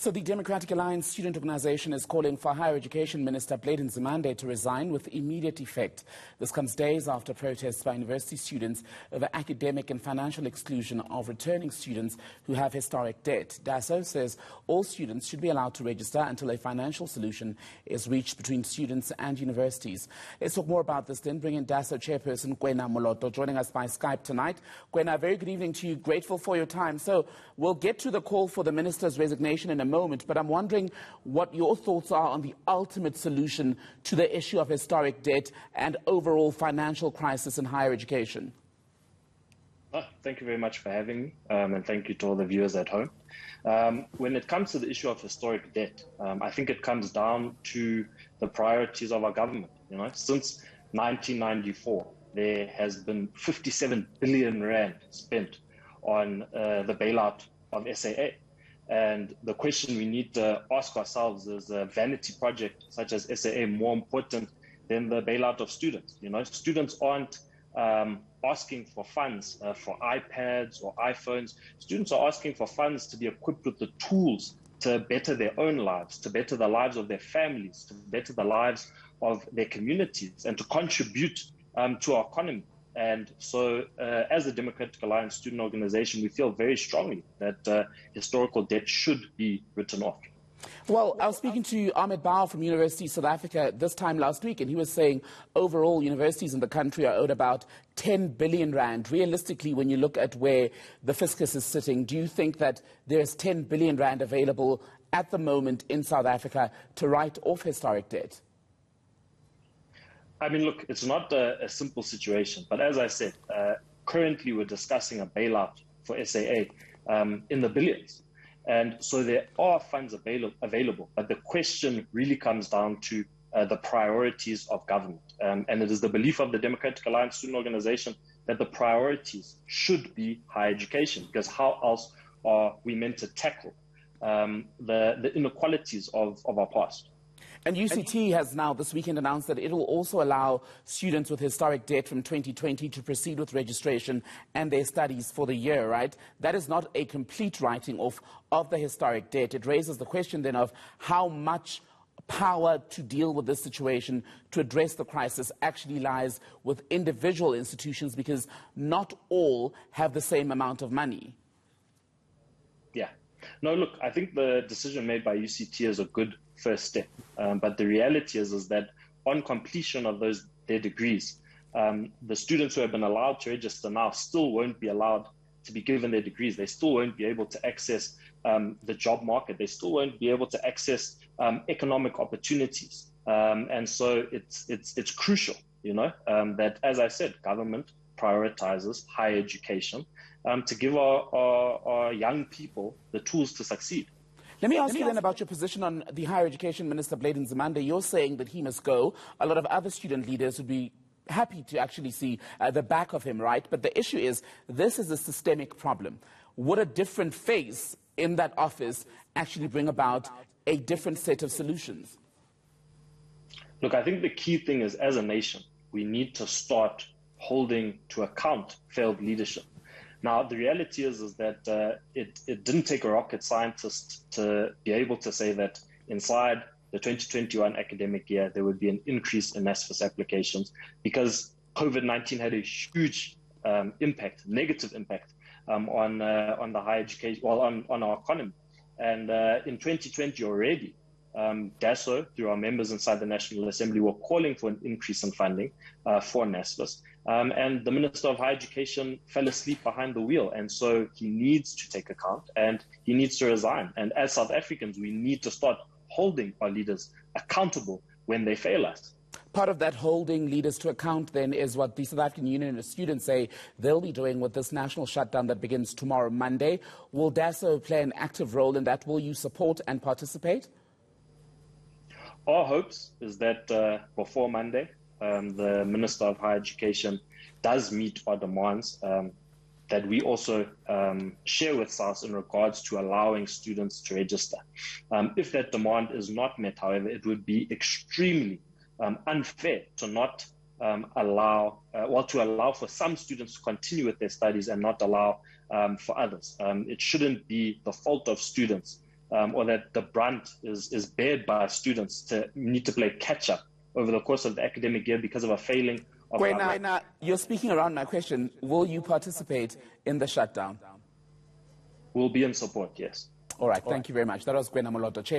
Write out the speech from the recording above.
So the Democratic Alliance Student Organization is calling for Higher Education Minister Nzimande to resign with immediate effect. This comes days after protests by university students over academic and financial exclusion of returning students who have historic debt. Daso says all students should be allowed to register until a financial solution is reached between students and universities. Let's talk more about this then. Bring in Daso chairperson Kwena Moloto joining us by Skype tonight. Kwena, very good evening to you. Grateful for your time. So we'll get to the call for the minister's resignation in a moment, but I'm wondering what your thoughts are on the ultimate solution to the issue of historic debt and overall financial crisis in higher education. Thank you very much for having me, and thank you to all the viewers at home. When it comes to the issue of historic debt, I think it comes down to the priorities of our government. Since 1994, there has been 57 billion rand spent on the bailout of SAA. And the question we need to ask ourselves is a vanity project such as SAA more important than the bailout of students? Students aren't asking for funds for iPads or iPhones. Students are asking for funds to be equipped with the tools to better their own lives, to better the lives of their families, to better the lives of their communities, and to contribute to our economy. And so as the Democratic Alliance Student Organization, we feel very strongly that historical debt should be written off. Well, I was speaking to Ahmed Bauer from University of South Africa this time last week, and he was saying overall universities in the country are owed about 10 billion rand. Realistically, when you look at where the fiscus is sitting, do you think that there's 10 billion rand available at the moment in South Africa to write off historic debt? I mean, look, it's not a simple situation, but as I said, currently we're discussing a bailout for SAA in the billions. And so there are funds available, but the question really comes down to the priorities of government. And it is the belief of the Democratic Alliance Student Organization that the priorities should be higher education, because how else are we meant to tackle the inequalities of our past? And UCT has now this weekend announced that it will also allow students with historic debt from 2020 to proceed with registration and their studies for the year, right? That is not a complete writing off of the historic debt. It raises the question then of how much power to deal with this situation, to address the crisis, actually lies with individual institutions, because not all have the same amount of money. Yeah. No, look, I think the decision made by UCT is a good first step. But the reality is that on completion of their degrees, the students who have been allowed to register now still won't be allowed to be given their degrees. They still won't be able to access the job market. They still won't be able to access economic opportunities. And so it's crucial, that, as I said, government prioritizes higher education to give our young people the tools to succeed. Let me ask you then about your position on the Higher Education Minister, Nzimande. You're saying that he must go. A lot of other student leaders would be happy to actually see the back of him, right? But the issue is, this is a systemic problem. Would a different face in that office actually bring about a different set of solutions? Look, I think the key thing is, as a nation, we need to start holding to account failed leadership. Now, the reality is that it didn't take a rocket scientist to be able to say that inside the 2021 academic year, there would be an increase in NSFAS applications, because COVID-19 had a huge impact, negative impact on the higher education, well, on our economy. And in 2020 already, Daso, through our members inside the National Assembly, were calling for an increase in funding for NSFAS. And the Minister of Higher Education fell asleep behind the wheel. And so he needs to take account and he needs to resign. And as South Africans, we need to start holding our leaders accountable when they fail us. Part of that holding leaders to account then is what the South African Union of Students say they'll be doing with this national shutdown that begins tomorrow, Monday. Will Daso play an active role in that? Will you support and participate? Our hopes is that before Monday, the Minister of Higher Education does meet our demands that we also share with SARS in regards to allowing students to register. If that demand is not met, however, it would be extremely unfair to not to allow for some students to continue with their studies and not allow for others. It shouldn't be the fault of students or that the brunt is bared by students to need to play catch up over the course of the academic year because of a failing of Gwena, you're speaking around my question. Will you participate in the shutdown? We'll be in support, yes. All right, thank you very much. That was Gwena Moloto, Chair